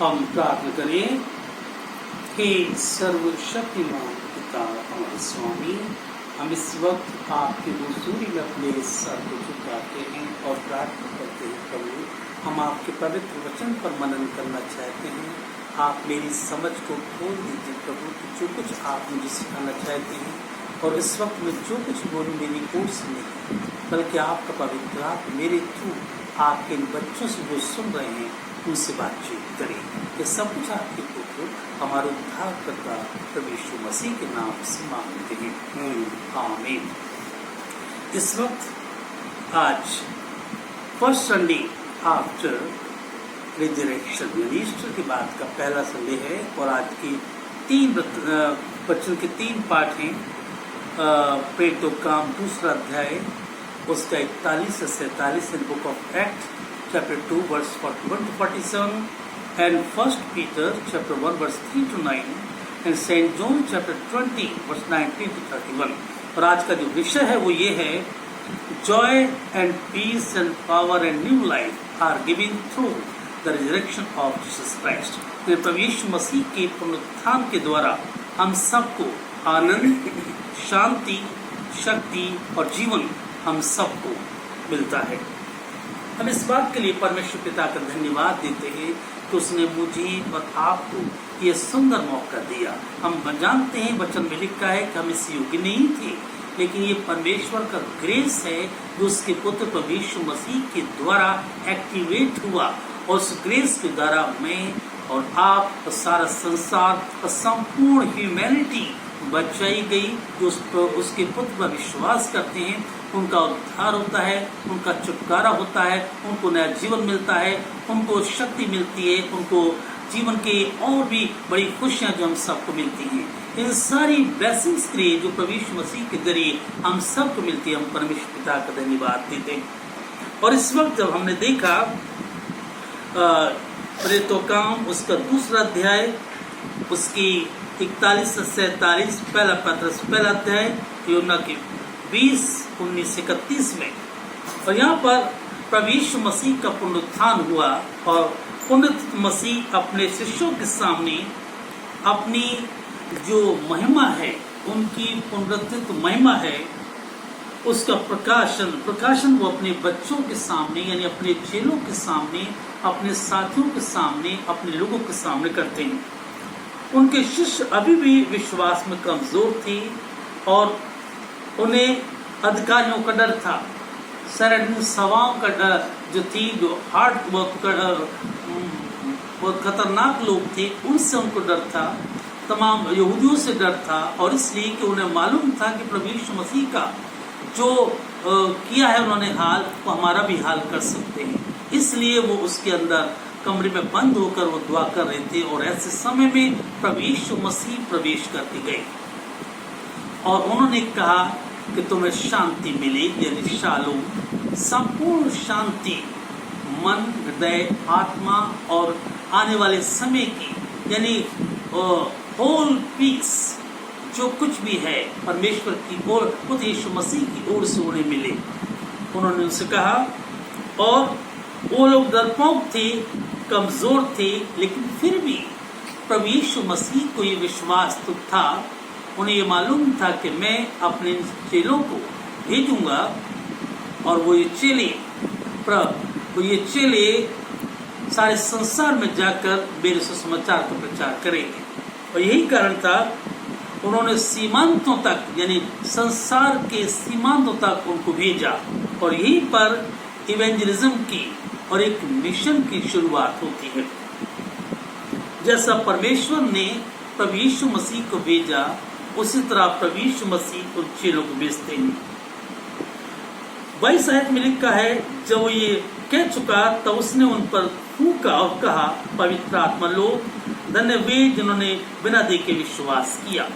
हम प्रार्थना करें। हे सर्वशक्तिमान पिता हमारे स्वामी, हम इस वक्त आपके हुजूरी में अपने सर को झुकाते हैं और प्रार्थना करते हैं। प्रभु, हम आपके पवित्र वचन पर मनन करना चाहते हैं। आप मेरी समझ को खोल दीजिए प्रभु, जो कुछ आप मुझे सिखाना चाहते हैं और इस वक्त मैं जो कुछ बोलूँ मेरी ओर से नहीं, बल्कि आपका पवित्र आत्मा मेरे थ्रू आपके इन बच्चों से जो सुन रहे हैं उनसे बातचीत करें। ये सब कुछ आपके पुत्र हमारे उद्धारकर्ता प्रभु यीशु मसीह के नाम से मांगते हैं, आमीन। इस वक्त आज फर्स्ट संडे आफ्टर रिजरेक्शन यानी ईस्टर के बाद का पहला संडे है और आज की तीन वचन के 3 पाठ हैं। प्रेरितों का काम 2 अध्याय उसका 41 से 47 in book of act chapter 2 verse 41 to 47 and First Peter chapter 1 verse 3 to 9 and Saint John chapter 20 verse 19 to 31। और आज का जो विषय है वो ये है, joy and peace and power and new life are given through the resurrection of Jesus Christ। तो प्रभु यीशु मसीह के पुनरुत्थान के द्वारा हम सबको आनंद, शांति, शक्ति और जीवन हम सबको मिलता है। हम इस बात के लिए परमेश्वर पिता का धन्यवाद देते हैं कि उसने मुझे और आपको ये सुंदर मौका दिया। हम जानते हैं वचन में लिखा है कि हम इस योग्य नहीं थे, लेकिन ये परमेश्वर का ग्रेस है जो उसके पुत्र प्रभु यीशु मसीह के द्वारा एक्टिवेट हुआ और उस ग्रेस के द्वारा मैं और आप और सारा संसार और संपूर्ण ह्यूमैनिटी बचाई गई। जो उसके पुत्र पर विश्वास करते हैं उनका उद्धार होता है, उनका छुटकारा होता है, उनको नया जीवन मिलता है, उनको शक्ति मिलती है, उनको जीवन के और भी बड़ी खुशियां जो हम सबको मिलती हैं। इन सारी ब्लेसिंग्स के लिए जो प्रभु यीशु मसीह के जरिए हम सबको मिलती है, हम परमेश्वर पिता का धन्यवाद देते हैं। और इस वक्त जब हमने देखा प्रेरितों का काम उसका 2 अध्याय उसकी 41 से 47 पहला पत्रस पहला अध्याय यूहन्ना की 20:19-31 में, और यहाँ पर प्रभु यीशु मसीह का पुनरुत्थान हुआ और पुनरुत्थित मसीह अपने शिष्यों के सामने अपनी जो महिमा है, उनकी पुनरुत्थित महिमा है, उसका प्रकाशन वो अपने बच्चों के सामने यानी अपने चेलों के सामने, अपने साथियों के सामने, अपने लोगों के सामने करते हैं। उनके शिष्य अभी भी विश्वास में कमजोर थे और उन्हें अधिकारियों का डर था, सवाओं का डर जो थी, जो हार्ड बहुत खतरनाक लोग थे, उनसे उनको डर था, तमाम यहूदियों से डर था। और इसलिए कि उन्हें मालूम था कि प्रभु यीशु मसीह का जो किया है उन्होंने हाल, वो हमारा भी हाल कर सकते हैं। इसलिए वो उसके अंदर कमरे में बंद होकर वो दुआ कर रहे थे। और ऐसे समय में प्रभु यीशु मसीह प्रवेश करके गए और उन्होंने कहा कि तुम्हें शांति मिले, यानी शालोम, संपूर्ण शांति, मन, हृदय, आत्मा और आने वाले समय की, यानी होल पीस जो कुछ भी है परमेश्वर की ओर, खुद यीशु मसीह की ओर से उन्हें मिले। उन्होंने उनसे कहा, और वो लोग डरपोक थे, कमजोर थे, लेकिन फिर भी प्रभु यीशु मसीह को ये विश्वास तो था, उन्हें ये मालूम था कि मैं अपने चेलों को भेजूंगा और वो ये चेले सारे संसार में जाकर मेरे सुसमाचार का प्रचार करेंगे। और यही कारण था उन्होंने सीमांतों तक, यानी संसार के सीमांतों तक उनको भेजा और यहीं पर इवेंजलिज्म की और एक मिशन की शुरुआत होती है। जैसा परमेश्वर ने प्रभु यीशु मसीह को भेजा, उसी तरह प्रभु यीशु मसीह उन चेलों को भेजते हैं। 22 आयत में लिखा है, जब वो ये कह चुका तब उसने उन पर फूंका और कहा, पवित्र आत्मा लोग धन्य वे जिन्होंने बिना देखे विश्वास किया।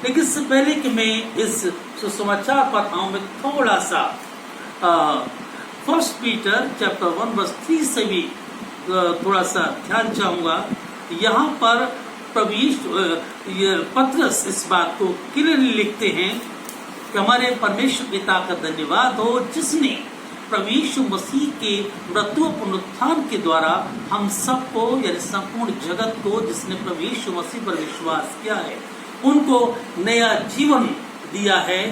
लेकिन इससे पहले कि मैं इस सुसमाचार पर आऊं, मैं थोड़ा सा फर्स्ट पीटर चैप्टर 1 वर्स 3 से भी थोड़ा सा ध्यान चाहूंगा। यहाँ पर प्रभु यीशु पतरस इस बात को क्लियरली लिखते हैं कि हमारे परमेश्वर पिता का धन्यवाद हो जिसने प्रभु यीशु मसीह के मृत्यु पुनरुत्थान के द्वारा हम सबको यानी संपूर्ण जगत को जिसने प्रभु यीशु मसीह पर विश्वास किया है उनको नया जीवन दिया है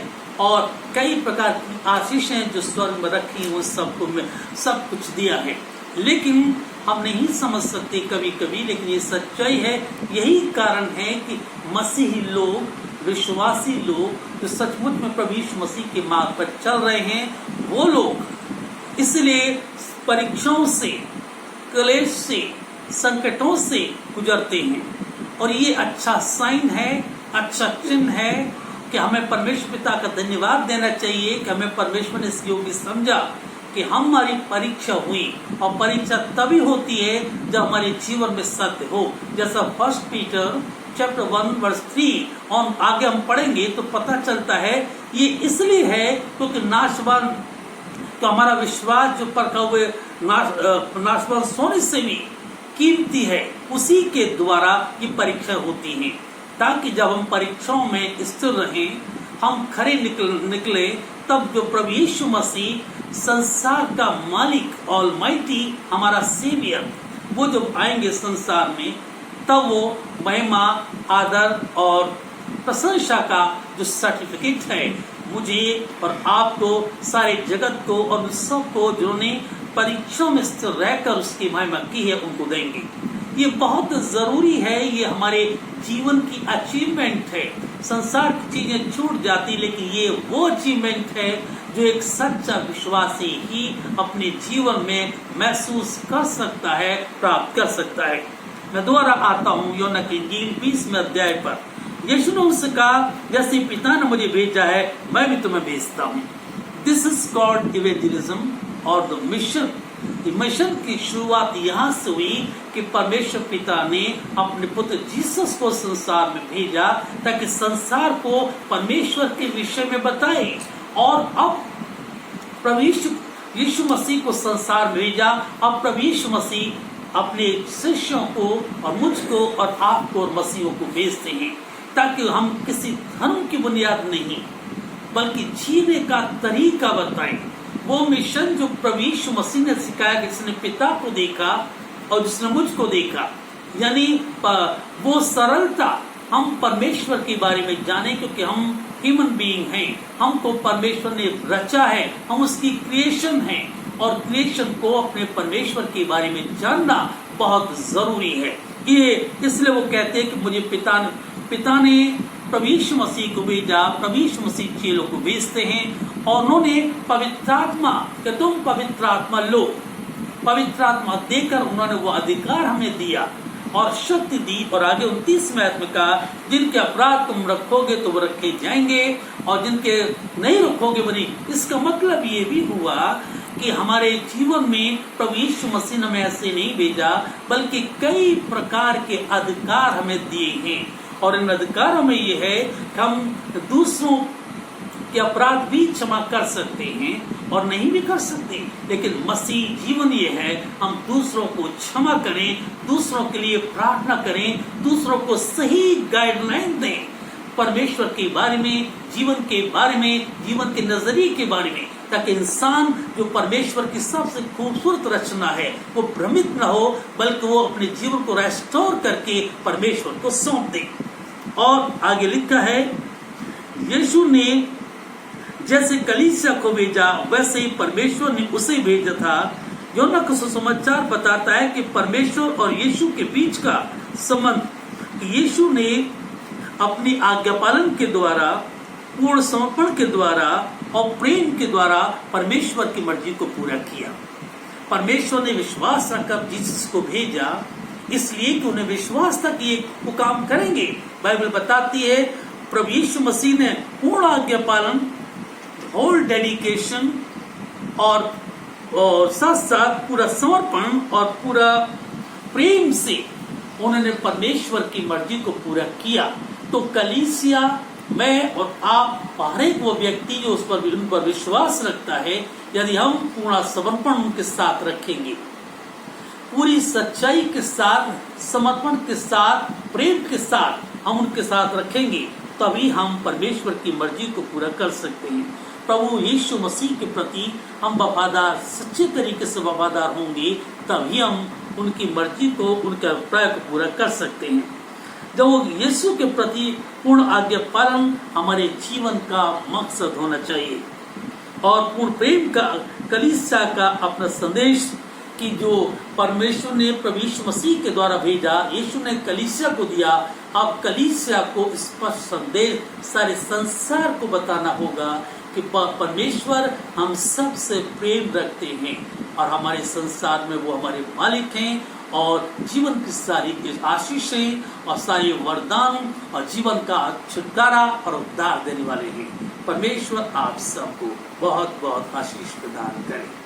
और कई प्रकार की आशीषें जो स्वर्ग में रखी वो सबको सब कुछ दिया है। लेकिन हम नहीं समझ सकते कभी कभी, लेकिन ये सच्चाई है। यही कारण है कि मसीही लोग, विश्वासी लोग जो सचमुच में प्रभु यीशु मसीह के मार्ग पर चल रहे हैं वो लोग इसलिए परीक्षाओं से, क्लेश से, संकटों से गुजरते हैं। और ये अच्छा साइन है, अच्छा चिन्ह है कि हमें परमेश्वर पिता का धन्यवाद देना चाहिए कि हमें परमेश्वर ने इस योग्य समझा कि हमारी परीक्षा हुई। और परीक्षा तभी होती है जब हमारे जीवन में सत्य हो। जैसा 1 पीटर चैप्टर 1 वर्स 3 और आगे हम पढ़ेंगे तो पता चलता है ये इसलिए है क्योंकि नाशवान तो हमारा विश्वास जो परखा हुए नाशवान सोने से भी कीमती है, उसी के द्वारा ये परीक्षा होती है ताकि जब हम परीक्षाओं में स्थिर रहें, हम खरे निकले तब जो प्रभु यीशु मसीह संसार का मालिक ऑलमाइटी हमारा सेवियर वो जब आएंगे संसार में तब वो महिमा, आदर और प्रशंसा का जो सर्टिफिकेट है मुझे और आपको, सारे जगत को और सबको जिन्होंने परीक्षाओं में स्थिर रहकर उसकी महिमा की है उनको देंगे। ये बहुत जरूरी है, ये हमारे जीवन की अचीवमेंट है। संसार की चीजें छूट जाती लेकिन ये वो अचीवमेंट है जो एक सच्चा विश्वासी ही अपने जीवन में महसूस कर सकता है, प्राप्त कर सकता है। मैं दोबारा आता हूँ यूहन्ना की इंजील 20वें अध्याय पर। यीशु ने उनसे कहा, जैसे पिता ने मुझे भेजा है मैं भी तुम्हें भेजता हूँ। दिस इज कॉल्ड इवेंजलिज्म और द मिशन। मिशन की शुरुआत यहाँ से हुई कि परमेश्वर पिता ने अपने पुत्र जीसस को संसार में भेजा ताकि संसार को परमेश्वर के विषय में बताए। और अब प्रभु यीशु मसीह को संसार में भेजा। अब प्रभु यीशु मसीह अपने शिष्यों को और मुझको और आपको और मसीहों को भेजते हैं ताकि हम किसी धर्म की बुनियाद नहीं बल्कि जीने का तरीका बताएं। वो मिशन जो प्रभु यीशु मसीह ने सिखाया, जिसने पिता को देखा और जिसने मुझको देखा, यानी वो सरलता हम परमेश्वर के बारे में जाने क्योंकि हम ह्यूमन बीइंग हैं, हमको परमेश्वर ने रचा है, हम उसकी क्रिएशन हैं और क्रिएशन को अपने परमेश्वर के बारे में जानना बहुत जरूरी है। ये इसलिए वो कहते हैं कि मुझे पिता ने प्रभु यीशु मसीह को भेजा, प्रभु यीशु मसीह चेलों को भेजते हैं और उन्होंने पवित्र आत्मा कि तुम पवित्र आत्मा लो, पवित्र आत्मा देकर उन्होंने वो अधिकार हमें दिया और शक्ति दी। और आगे 29वें आयत में कहा, जिनके अपराध तुम रखोगे तो वो रखे जाएंगे और जिनके नहीं रखोगे वो नहीं। इसका मतलब ये भी हुआ कि हमारे जीवन में प्रभु यीशु मसीह ने हमें ऐसे नहीं भेजा बल्कि कई प्रकार के अधिकार हमें दिए हैं और इन अधिकारों में ये है कि हम दूसरों के अपराध भी क्षमा कर सकते हैं और नहीं भी कर सकते, लेकिन मसीह जीवन ये है हम दूसरों को क्षमा करें, दूसरों के लिए प्रार्थना करें, दूसरों को सही गाइडलाइन दें परमेश्वर के बारे में, जीवन के बारे में, जीवन के नजरिए के बारे में, ताकि इंसान जो परमेश्वर की सबसे खूबसूरत रचना है वो भ्रमित न हो बल्कि वो अपने जीवन को रेस्टोर करके परमेश्वर को सौंप दे। और आगे लिखा है, यीशु ने जैसे कलीसिया को भेजा वैसे ही परमेश्वर ने उसे भेजा था। यूहन्ना का सुसमाचार बताता है कि परमेश्वर और यीशु के बीच का संबंध यीशु ने अपनी आज्ञा पालन के द्वारा, पूर्ण समर्पण के द्वारा और प्रेम के द्वारा परमेश्वर की मर्जी को पूरा किया। परमेश्वर ने विश्वास रखकर जीसस को भेजा इसलिए कि उन्हें विश्वास था कि ये वो काम करेंगे। बाइबल बताती है प्रभु यीशु मसीह ने पूर्ण आज्ञा पालन, होल डेडिकेशन और साथ साथ पूरा समर्पण और पूरा प्रेम से उन्होंने परमेश्वर की मर्जी को पूरा किया। तो कलीसिया, मैं और आप, हर एक वो व्यक्ति जो उन पर विश्वास रखता है, यदि हम पूरा समर्पण उनके साथ रखेंगे, पूरी सच्चाई के साथ, समर्पण के साथ, प्रेम के साथ हम उनके साथ रखेंगे, तभी हम परमेश्वर की मर्जी को पूरा कर सकते हैं। प्रभु यीशु मसीह के प्रति हम वफादार, सच्चे तरीके से वफादार होंगे, तभी हम उनकी मर्जी को, उनके अभिप्राय को पूरा कर सकते हैं। जब यीशु के प्रति पूर्ण आज्ञा पालन हमारे जीवन का मकसद होना चाहिए, और पूर्ण प्रेम का, कलीसिया का अपना संदेश कि जो परमेश्वर ने प्रभु यीशु मसीह के द्वारा भेजा, यीशु ने कलीसिया को दिया। अब कलीसिया को स्पष्ट संदेश सारे संसार को बताना होगा कि परमेश्वर हम सब से प्रेम रखते हैं और हमारे संसार में वो हमारे मालिक हैं, और जीवन की सारी आशीषें और सारे वरदान और जीवन का छुटकारा और उद्धार देने वाले हैं। परमेश्वर आप सबको बहुत बहुत आशीष प्रदान करें।